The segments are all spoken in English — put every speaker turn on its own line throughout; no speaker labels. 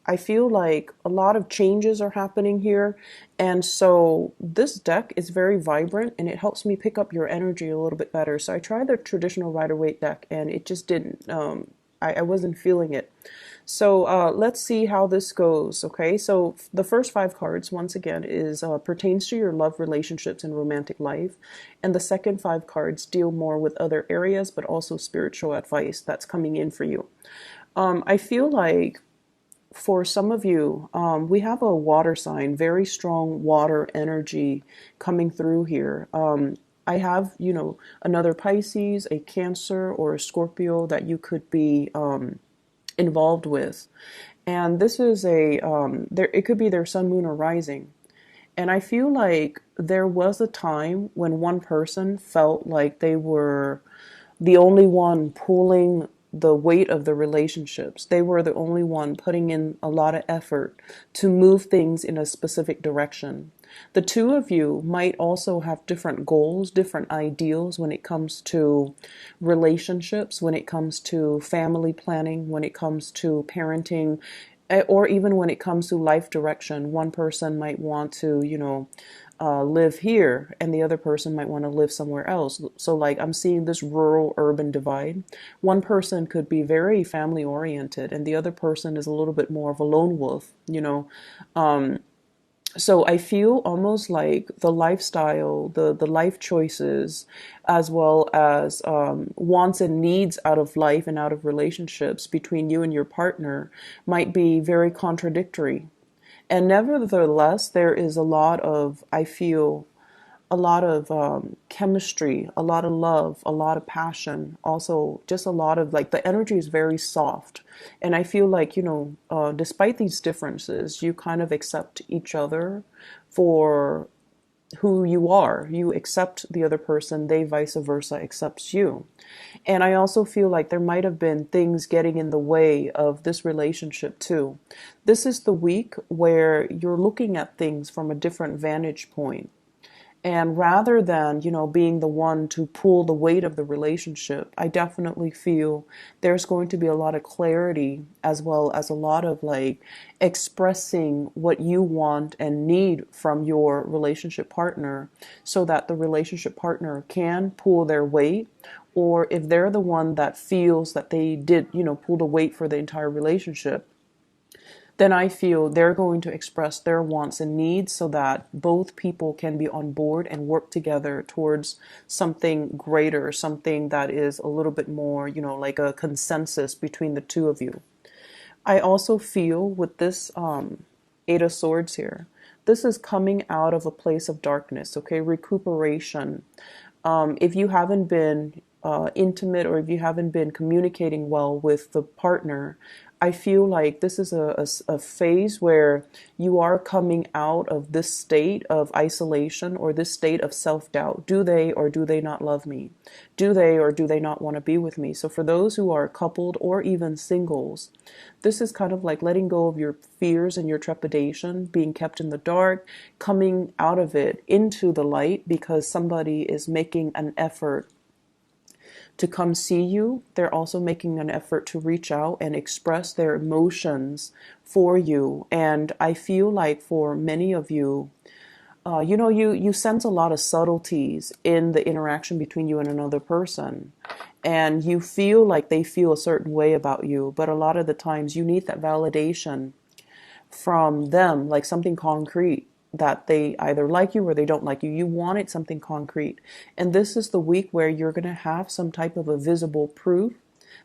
I feel like a lot of changes are happening here. And so this deck is very vibrant and it helps me pick up your energy a little bit better. So I tried the traditional Rider-Waite deck and it just didn't. I wasn't feeling it. So let's see how this goes. Okay, so the first five cards, once again, is pertains to your love, relationships, and romantic life, and the second five cards deal more with other areas, but also spiritual advice that's coming in for you. I feel like for some of you, we have a water sign, very strong water energy coming through here. I have, another Pisces, a Cancer, or a Scorpio that you could be involved with. And this is it could be their sun, moon, or rising. And I feel like there was a time when one person felt like they were the only one pulling the weight of the relationships. They were the only one putting in a lot of effort to move things in a specific direction. The two of you might also have different goals, different ideals when it comes to relationships, when it comes to family planning, when it comes to parenting, or even when it comes to life direction. One person might want to, live here and the other person might want to live somewhere else. So like I'm seeing this rural urban divide. One person could be very family oriented and the other person is a little bit more of a lone wolf. So I feel almost like the lifestyle, the life choices, as well as wants and needs out of life and out of relationships between you and your partner might be very contradictory. And nevertheless, there is a lot of, I feel, a lot of chemistry, a lot of love, a lot of passion, also just a lot of like the energy is very soft. And I feel like, despite these differences, you kind of accept each other for who you are. You accept the other person, they vice versa accepts you. And I also feel like there might have been things getting in the way of this relationship too. This is the week where you're looking at things from a different vantage point. And rather than, being the one to pull the weight of the relationship, I definitely feel there's going to be a lot of clarity as well as a lot of like expressing what you want and need from your relationship partner so that the relationship partner can pull their weight. Or if they're the one that feels that they did, pull the weight for the entire relationship, then I feel they're going to express their wants and needs so that both people can be on board and work together towards something greater, something that is a little bit more, like a consensus between the two of you. I also feel with this Eight of Swords here, this is coming out of a place of darkness, okay? Recuperation. If you haven't been intimate or if you haven't been communicating well with the partner, I feel like this is a phase where you are coming out of this state of isolation or this state of self-doubt. Do they or do they not love me? Do they or do they not want to be with me? So for those who are coupled or even singles, this is kind of like letting go of your fears and your trepidation, being kept in the dark, coming out of it into the light because somebody is making an effort to come see you. They're also making an effort to reach out and express their emotions for you. And I feel like for many of you, you sense a lot of subtleties in the interaction between you and another person. And you feel like they feel a certain way about you. But a lot of the times you need that validation from them, like something concrete that they either like you or they don't like you. You wanted something concrete. And this is the week where you're going to have some type of a visible proof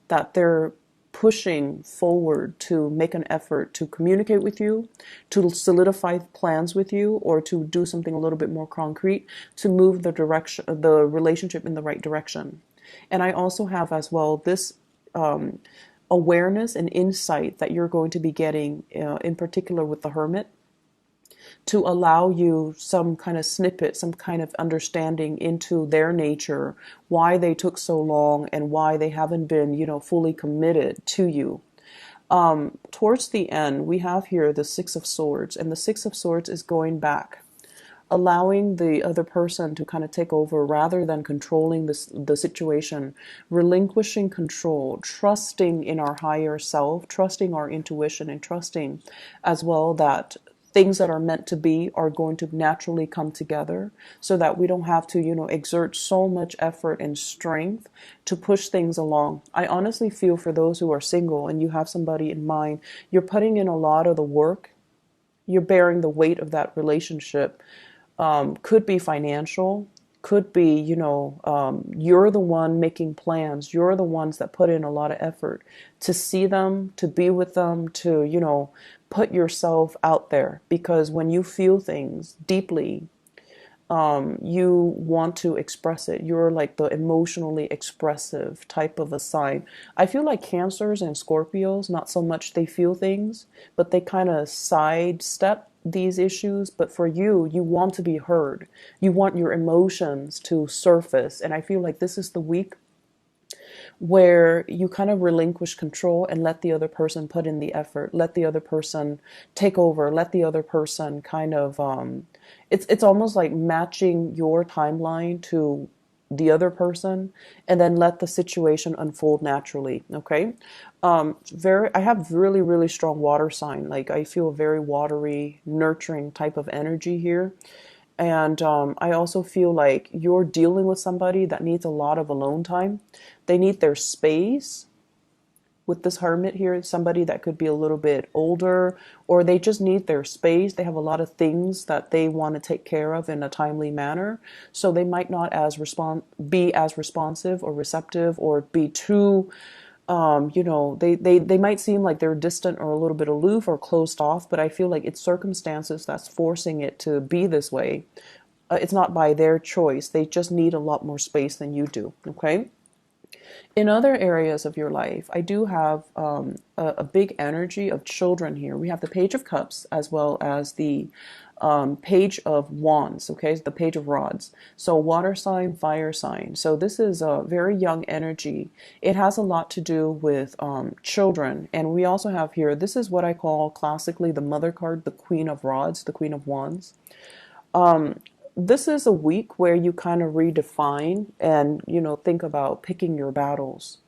that they're pushing forward to make an effort to communicate with you, to solidify plans with you, or to do something a little bit more concrete to move the relationship in the right direction. And I also have as well this awareness and insight that you're going to be getting, in particular with the Hermit, to allow you some kind of snippet, some kind of understanding into their nature, why they took so long and why they haven't been, fully committed to you. Towards the end, we have here the Six of Swords, and the Six of Swords is going back. allowing the other person to kind of take over rather than controlling the situation, relinquishing control, trusting in our higher self, trusting our intuition, and trusting as well that things that are meant to be are going to naturally come together so that we don't have to, exert so much effort and strength to push things along. I honestly feel for those who are single and you have somebody in mind, you're putting in a lot of the work, you're bearing the weight of that relationship. Could be financial, could be, you're the one making plans. You're the ones that put in a lot of effort to see them, to be with them, to, put yourself out there. Because when you feel things deeply, you want to express it. You're like the emotionally expressive type of a sign. I feel like Cancers and Scorpios, not so much they feel things, but they kind of sidestep these issues. But for you, you want to be heard. You want your emotions to surface. And I feel like this is the week where you kind of relinquish control and let the other person put in the effort, let the other person take over, let the other person kind of it's almost like matching your timeline to the other person and then let the situation unfold naturally. Okay. I have really, really strong water sign. Like I feel a very watery, nurturing type of energy here. And I also feel like you're dealing with somebody that needs a lot of alone time. They need their space. With this hermit here, somebody that could be a little bit older, or they just need their space. They have a lot of things that they want to take care of in a timely manner. So they might not be as responsive or receptive or be too they might seem like they're distant or a little bit aloof or closed off, but I feel like it's circumstances that's forcing it to be this way. It's not by their choice. They just need a lot more space than you do. Okay. In other areas of your life, I do have a big energy of children here. We have the Page of Cups as well as the Page of Wands, okay, the Page of Rods. So water sign, fire sign. So this is a very young energy. It has a lot to do with children. And we also have here, this is what I call classically the mother card, the Queen of Rods, the Queen of Wands. This is a week where you kind of redefine and, think about picking your battles.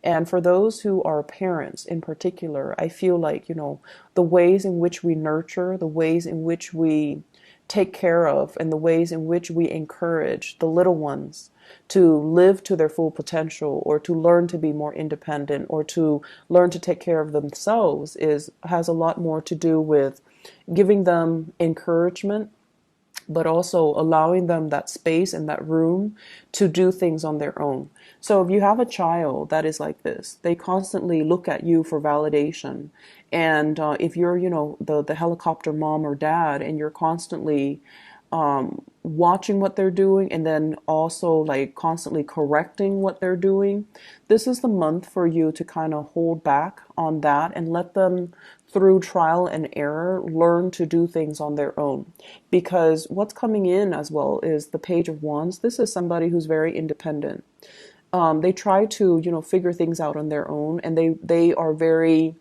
And for those who are parents in particular, I feel like, the ways in which we nurture, the ways in which we take care of, and the ways in which we encourage the little ones to live to their full potential or to learn to be more independent or to learn to take care of themselves has a lot more to do with giving them encouragement, but also allowing them that space and that room to do things on their own. So if you have a child that is like this, they constantly look at you for validation. And if you're, the helicopter mom or dad, and you're constantly watching what they're doing and then also like constantly correcting what they're doing, this is the month for you to kind of hold back on that and let them, through trial and error, learn to do things on their own. Because what's coming in as well is the Page of Wands. This is somebody who's very independent. They try to, figure things out on their own, and they are very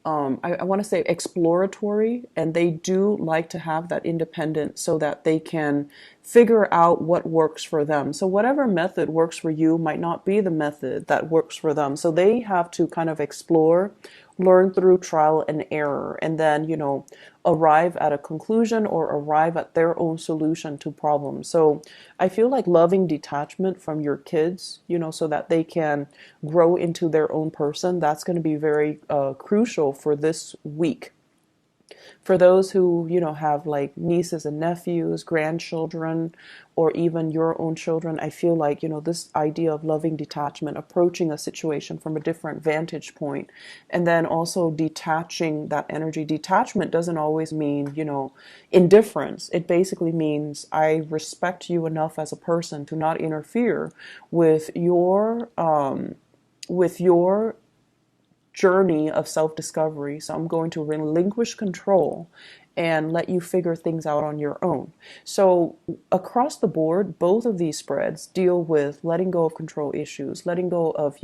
I want to say exploratory, and they do like to have that independence so that they can figure out what works for them. So whatever method works for you might not be the method that works for them. So they have to kind of explore, learn through trial and error, and then, arrive at a conclusion or arrive at their own solution to problems. So I feel like loving detachment from your kids, so that they can grow into their own person, that's going to be very crucial for this week. For those who, have like nieces and nephews, grandchildren, or even your own children, I feel like, this idea of loving detachment, approaching a situation from a different vantage point, and then also detaching that energy. Detachment doesn't always mean, indifference. It basically means I respect you enough as a person to not interfere with your journey of self-discovery. So I'm going to relinquish control and let you figure things out on your own. So across the board, both of these spreads deal with letting go of control issues, letting go of,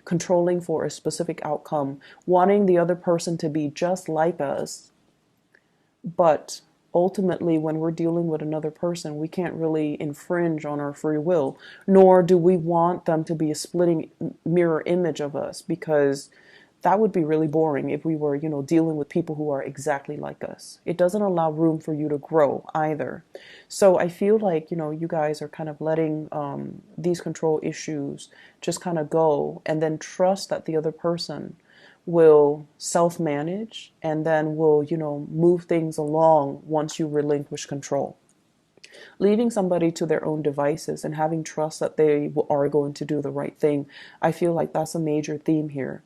controlling for a specific outcome, wanting the other person to be just like us, but ultimately, when we're dealing with another person, we can't really infringe on our free will, nor do we want them to be a splitting mirror image of us, because that would be really boring if we were, dealing with people who are exactly like us. It doesn't allow room for you to grow either. So I feel like, you guys are kind of letting these control issues just kind of go, and then trust that the other person will self-manage, and then will, move things along once you relinquish control. Leaving somebody to their own devices and having trust that they are going to do the right thing, I feel like that's a major theme here.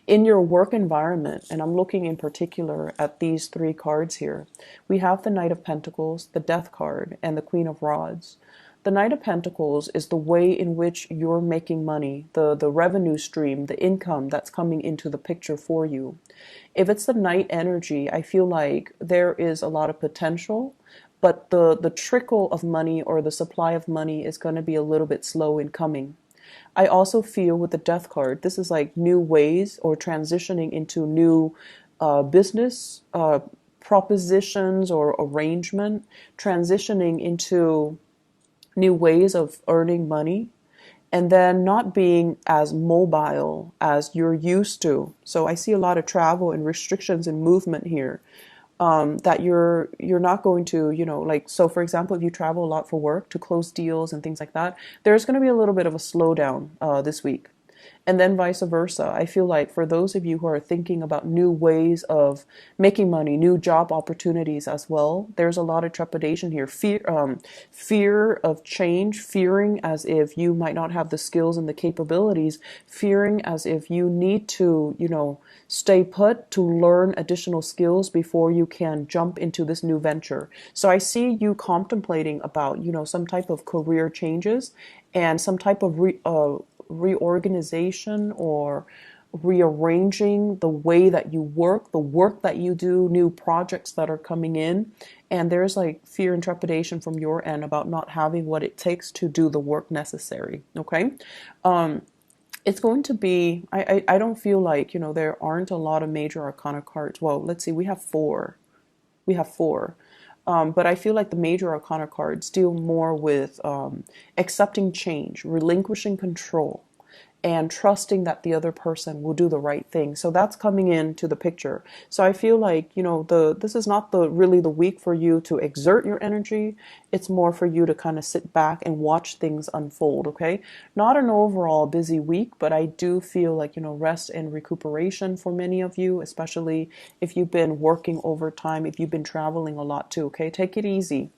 In your work environment, and I'm looking in particular at these three cards here, we have the Knight of Pentacles, the Death card, and the Queen of Rods. The Knight of Pentacles is the way in which you're making money, the revenue stream, the income that's coming into the picture for you. If it's the Knight energy, I feel like there is a lot of potential, but the trickle of money or the supply of money is going to be a little bit slow in coming. I also feel with the Death card, this is like new ways or transitioning into new business propositions or arrangement, transitioning into new ways of earning money, and then not being as mobile as you're used to. So I see a lot of travel and restrictions and movement here, that you're not going to, like, so for example, if you travel a lot for work to close deals and things like that, there's going to be a little bit of a slowdown this week. And then vice versa. I feel like for those of you who are thinking about new ways of making money, new job opportunities as well, there's a lot of trepidation here. Fear of change, fearing as if you might not have the skills and the capabilities, fearing as if you need to, stay put to learn additional skills before you can jump into this new venture. So I see you contemplating about, some type of career changes and some type of reorganization or rearranging the way that you work, the work that you do, new projects that are coming in. And there's like fear and trepidation from your end about not having what it takes to do the work necessary. Okay. It's going to be, I don't feel like, there aren't a lot of major arcana cards. Well, let's see, we have four. We have four. But I feel like the major arcana cards deal more with accepting change, relinquishing control, and trusting that the other person will do the right thing. So that's coming into the picture. So I feel like, this is not really the week for you to exert your energy. It's more for you to kind of sit back and watch things unfold, okay? Not an overall busy week, but I do feel like, rest and recuperation for many of you, especially if you've been working overtime, if you've been traveling a lot too, okay? Take it easy.